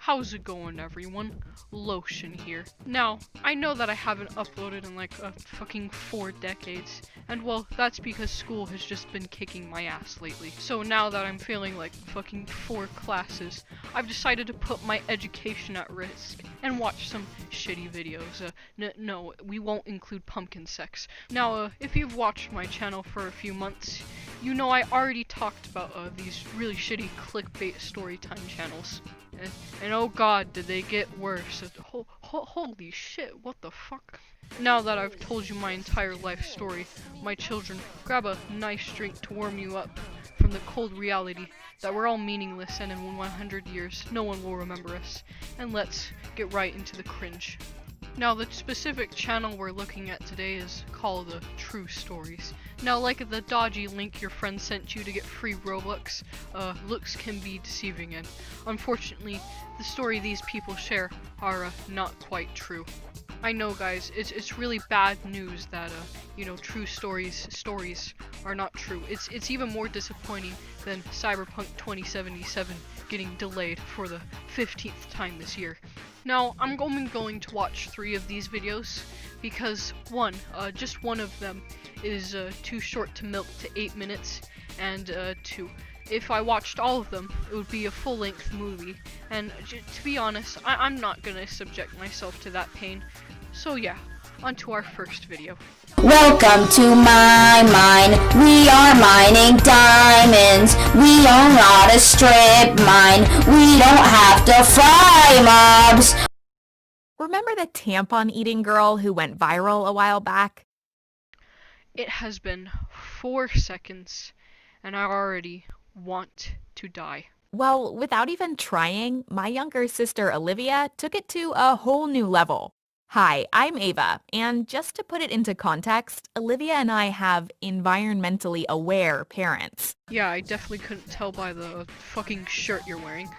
how's it going everyone? Lotion here. Now, I know that I haven't uploaded in like fucking 4 decades, and well, that's because school has just been kicking my ass lately. So now that I'm failing like fucking 4 classes, I've decided to put my education at risk and watch some shitty videos. No, we won't include pumpkin sex. Now, if you've watched my channel for a few months, you know I already talked about these really shitty clickbait storytime channels. And oh god, did they get worse. Holy shit, what the fuck? Now that I've told you my entire life story, my children, grab a nice drink to warm you up from the cold reality that we're all meaningless and in 100 years no one will remember us. And let's get right into the cringe. Now, the specific channel we're looking at today is called True Stories. Now, like the dodgy link your friend sent you to get free Robux, looks can be deceiving, and unfortunately, the story these people share are not quite true. I know, guys, it's really bad news that true stories are not true. It's even more disappointing than Cyberpunk 2077 getting delayed for the 15th time this year. Now, I'm going to watch 3 of these videos because just one of them is too short to milk to 8 minutes, and 2, if I watched all of them, it would be a full-length movie, and to be honest, I'm not gonna subject myself to that pain. So yeah, on to our first video. Welcome to my mine. We are mining diamonds. We are not a strip mine. We don't have to fry mobs. Remember the tampon eating girl who went viral a while back? It has been 4 seconds, and I already want to die. Well, without even trying, my younger sister Olivia took it to a whole new level. Hi, I'm Ava, and just to put it into context, Olivia and I have environmentally aware parents. Yeah, I definitely couldn't tell by the fucking shirt you're wearing.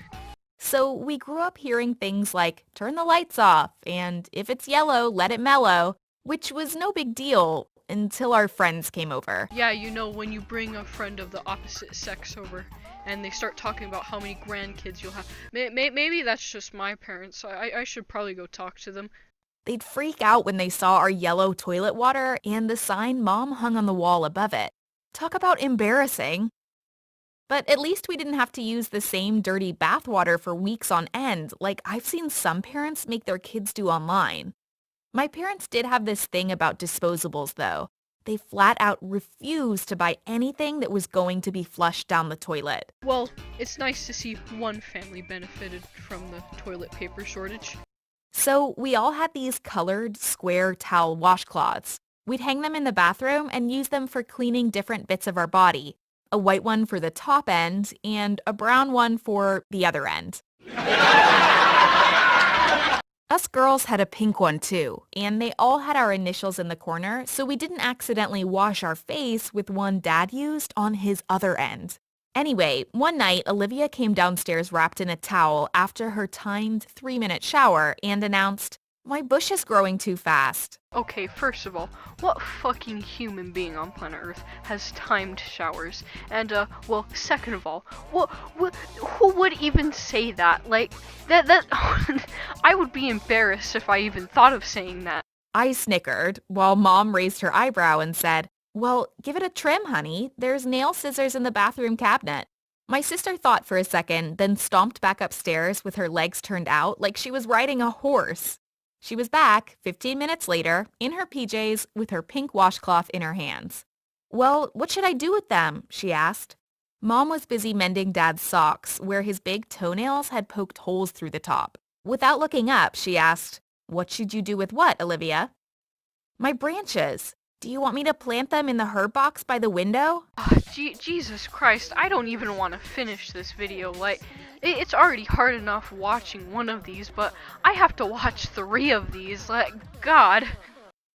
So we grew up hearing things like, turn the lights off, and if it's yellow, let it mellow, which was no big deal until our friends came over. Yeah, when you bring a friend of the opposite sex over, and they start talking about how many grandkids you'll have. Maybe that's just my parents, so I should probably go talk to them. They'd freak out when they saw our yellow toilet water and the sign Mom hung on the wall above it. Talk about embarrassing. But at least we didn't have to use the same dirty bathwater for weeks on end, like I've seen some parents make their kids do online. My parents did have this thing about disposables, though. They flat out refused to buy anything that was going to be flushed down the toilet. Well, it's nice to see one family benefited from the toilet paper shortage. So we all had these colored square towel washcloths. We'd hang them in the bathroom and use them for cleaning different bits of our body. A white one for the top end and a brown one for the other end. Us girls had a pink one too, and they all had our initials in the corner, so we didn't accidentally wash our face with one Dad used on his other end. Anyway, one night, Olivia came downstairs wrapped in a towel after her timed 3-minute shower and announced, "My bush is growing too fast." Okay, first of all, what fucking human being on planet Earth has timed showers? And, second of all, who would even say that? Like, that I would be embarrassed if I even thought of saying that. I snickered, while Mom raised her eyebrow and said, "Well, give it a trim, honey. There's nail scissors in the bathroom cabinet." My sister thought for a second, then stomped back upstairs with her legs turned out like she was riding a horse. She was back 15 minutes later, in her PJs, with her pink washcloth in her hands. "Well, what should I do with them?" she asked. Mom was busy mending Dad's socks, where his big toenails had poked holes through the top. Without looking up, she asked, "What should you do with what, Olivia?" "My branches. Do you want me to plant them in the herb box by the window?" Jesus Christ, I don't even want to finish this video. Like, it's already hard enough watching one of these, but I have to watch 3 of these. Like, God.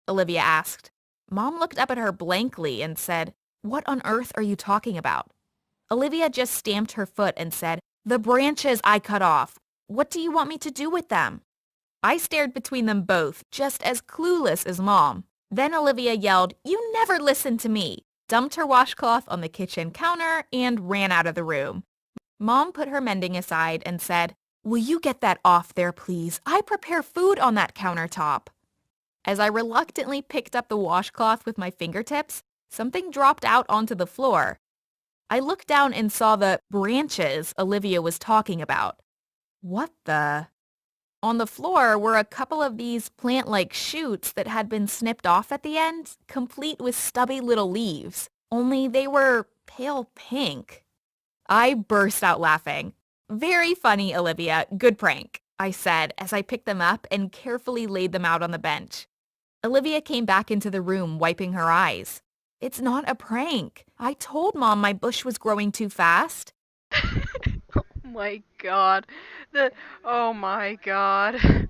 Olivia asked. Mom looked up at her blankly and said, "What on earth are you talking about?" Olivia just stamped her foot and said, "The branches I cut off. What do you want me to do with them?" I stared between them both, just as clueless as Mom. Then Olivia yelled, "You never listen to me," dumped her washcloth on the kitchen counter, and ran out of the room. Mom put her mending aside and said, Will you get that off there, please? I prepare food on that countertop. As I reluctantly picked up the washcloth with my fingertips, something dropped out onto the floor. I looked down and saw the branches Olivia was talking about. What the? On the floor were a couple of these plant-like shoots that had been snipped off at the end, complete with stubby little leaves, only they were pale pink. I burst out laughing. Very funny, Olivia. Good prank, I said as I picked them up and carefully laid them out on the bench. Olivia came back into the room, wiping her eyes. It's not a prank. I told Mom my bush was growing too fast. Oh my god. Oh my god.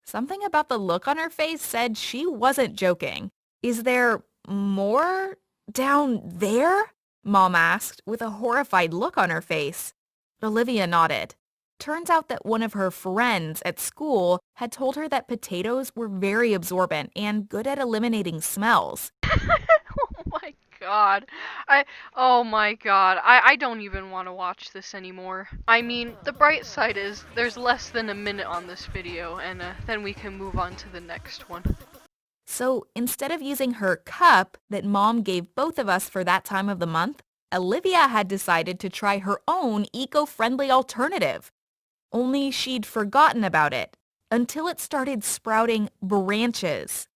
Something about the look on her face said she wasn't joking. Is there more down there? Mom asked with a horrified look on her face. Olivia nodded. Turns out that one of her friends at school had told her that potatoes were very absorbent and good at eliminating smells. Oh my god. Oh my god. I don't even want to watch this anymore. I mean, the bright side is there's less than a minute on this video, and then we can move on to the next one. So instead of using her cup that Mom gave both of us for that time of the month, Olivia had decided to try her own eco-friendly alternative. Only she'd forgotten about it until it started sprouting branches.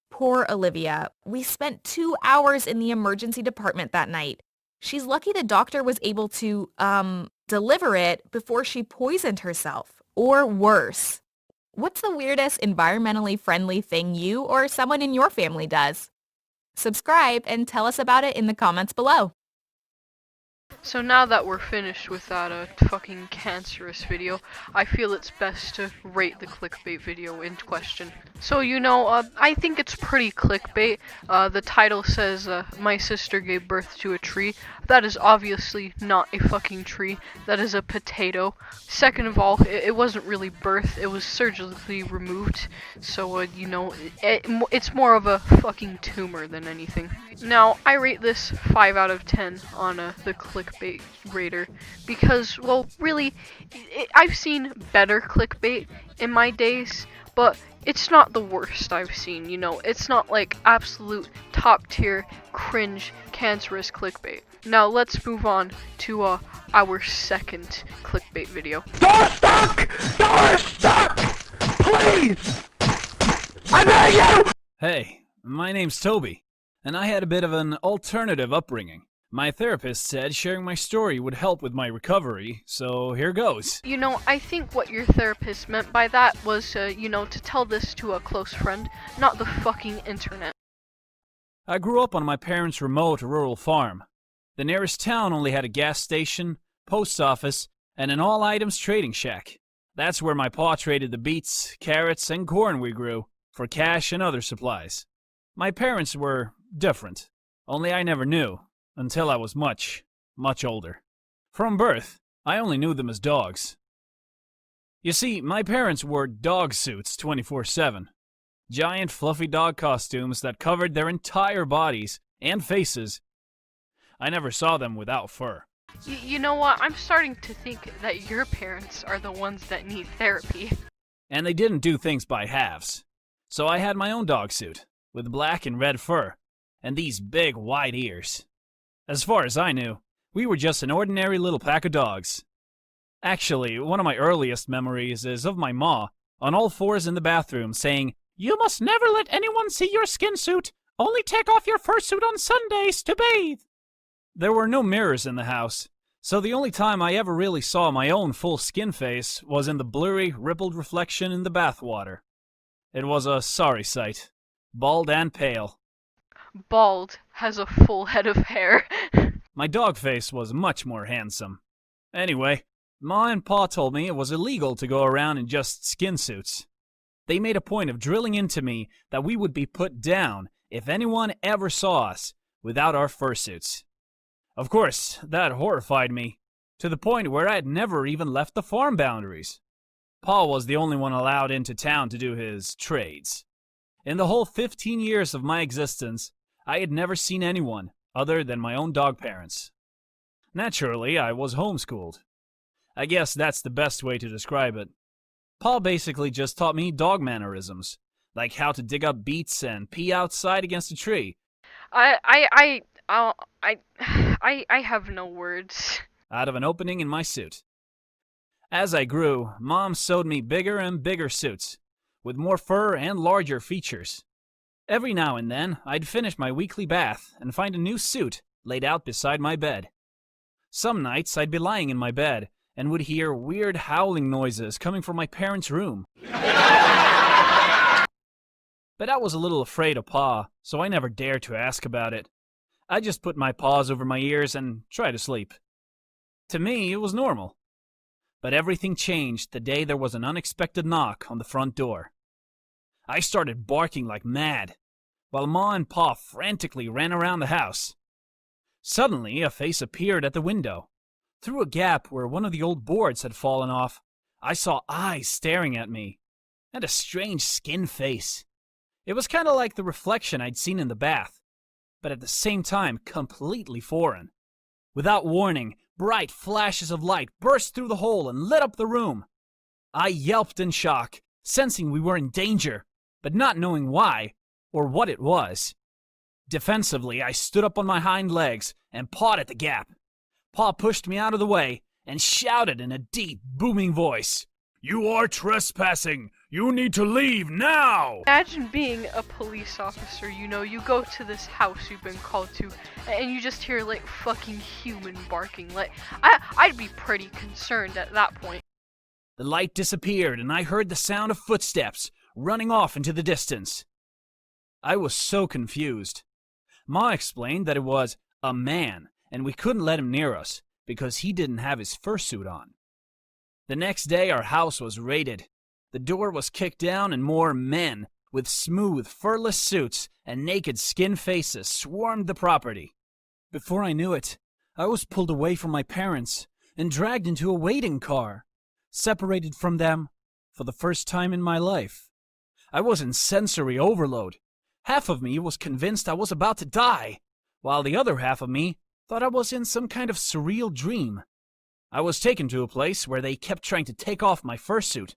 Poor Olivia. We spent 2 hours in the emergency department that night. She's lucky the doctor was able to, deliver it before she poisoned herself. Or worse. What's the weirdest environmentally friendly thing you or someone in your family does? Subscribe and tell us about it in the comments below. So now that we're finished with that fucking cancerous video, I feel it's best to rate the clickbait video in question. So I think it's pretty clickbait. The title says, my sister gave birth to a tree. That is obviously not a fucking tree. That is a potato. Second of all, it wasn't really birth, it was surgically removed. So, it's more of a fucking tumor than anything. Now, I rate this 5 out of 10 on the clickbait rater because, well, really, I've seen better clickbait in my days, but it's not the worst I've seen, it's not like absolute top tier cringe cancerous clickbait. Now let's move on to our second clickbait video. Door stuck! Door stuck! Please! I beg you! Hey, my name's Toby, and I had a bit of an alternative upbringing. My therapist said sharing my story would help with my recovery, so here goes. I think what your therapist meant by that was, to tell this to a close friend, not the fucking internet. I grew up on my parents' remote rural farm. The nearest town only had a gas station, post office, and an all-items trading shack. That's where my pa traded the beets, carrots, and corn we grew for cash and other supplies. My parents were different, only I never knew. Until I was much, much older. From birth, I only knew them as dogs. You see, my parents wore dog suits 24/7. Giant fluffy dog costumes that covered their entire bodies and faces. I never saw them without fur. You know what? I'm starting to think that your parents are the ones that need therapy. And they didn't do things by halves. So I had my own dog suit, with black and red fur, and these big wide ears. As far as I knew, we were just an ordinary little pack of dogs. Actually, one of my earliest memories is of my ma, on all fours in the bathroom, saying, "You must never let anyone see your skin suit. Only take off your fursuit on Sundays to bathe." There were no mirrors in the house, so the only time I ever really saw my own full skin face was in the blurry, rippled reflection in the bathwater. It was a sorry sight, bald and pale. Bald has a full head of hair. My dog face was much more handsome. Anyway, Ma and Pa told me it was illegal to go around in just skin suits. They made a point of drilling into me that we would be put down if anyone ever saw us without our fursuits. Of course, that horrified me, to the point where I had never even left the farm boundaries. Pa was the only one allowed into town to do his trades. In the whole 15 years of my existence, I had never seen anyone other than my own dog parents. Naturally, I was homeschooled. I guess that's the best way to describe it. Pa basically just taught me dog mannerisms, like how to dig up beets and pee outside against a tree. I have no words. Out of an opening in my suit. As I grew, Mom sewed me bigger and bigger suits, with more fur and larger features. Every now and then, I'd finish my weekly bath and find a new suit laid out beside my bed. Some nights, I'd be lying in my bed and would hear weird howling noises coming from my parents' room. But I was a little afraid of Pa, so I never dared to ask about it. I just put my paws over my ears and tried to sleep. To me, it was normal. But everything changed the day there was an unexpected knock on the front door. I started barking like mad, while Ma and Pa frantically ran around the house. Suddenly, a face appeared at the window. Through a gap where one of the old boards had fallen off, I saw eyes staring at me, and a strange skin face. It was kind of like the reflection I'd seen in the bath, but at the same time completely foreign. Without warning, bright flashes of light burst through the hole and lit up the room. I yelped in shock, sensing we were in danger, but not knowing why or what it was. Defensively, I stood up on my hind legs and pawed at the gap. Pa pushed me out of the way and shouted in a deep, booming voice, "You are trespassing! You need to leave now!" Imagine being a police officer, you know, you go to this house you've been called to, and you just hear, like, fucking human barking. Like, I'd be pretty concerned at that point. The light disappeared, and I heard the sound of footsteps running off into the distance. I was so confused. Ma explained that it was a man, and we couldn't let him near us because he didn't have his fursuit on. The next day, our house was raided. The door was kicked down, and more men with smooth, furless suits and naked skin faces swarmed the property. Before I knew it, I was pulled away from my parents and dragged into a waiting car, separated from them for the first time in my life. I was in sensory overload. Half of me was convinced I was about to die, while the other half of me thought I was in some kind of surreal dream. I was taken to a place where they kept trying to take off my fursuit.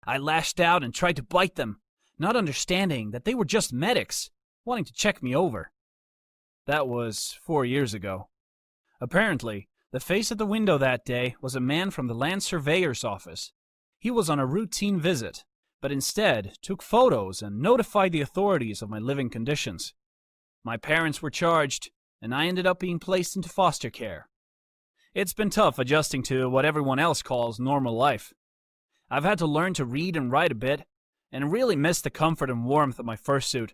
I lashed out and tried to bite them, not understanding that they were just medics, wanting to check me over. That was 4 years ago. Apparently, the face at the window that day was a man from the land surveyor's office. He was on a routine visit, but instead took photos and notified the authorities of my living conditions. My parents were charged, and I ended up being placed into foster care. It's been tough adjusting to what everyone else calls normal life. I've had to learn to read and write a bit, and really miss the comfort and warmth of my fursuit.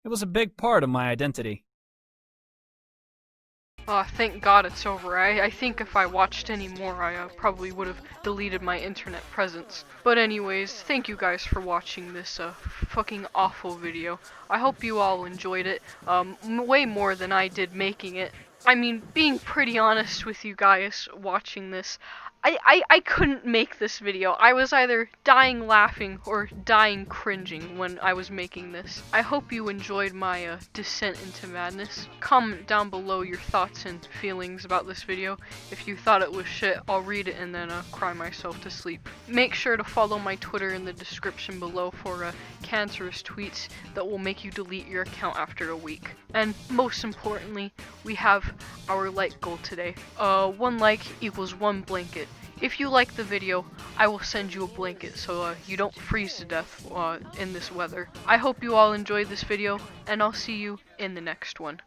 It was a big part of my identity. Thank God it's over. I think if I watched any more, I probably would have deleted my internet presence. But anyways, thank you guys for watching this fucking awful video. I hope you all enjoyed it, way more than I did making it. I mean, being pretty honest with you guys watching this, I couldn't make this video. I was either dying laughing or dying cringing when I was making this. I hope you enjoyed my descent into madness. Comment down below your thoughts and feelings about this video. If you thought it was shit, I'll read it and then cry myself to sleep. Make sure to follow my Twitter in the description below for cancerous tweets that will make you delete your account after a week. And most importantly, we have our like goal today. 1 like equals 1 blanket. If you like the video, I will send you a blanket so you don't freeze to death in this weather. I hope you all enjoyed this video, and I'll see you in the next one.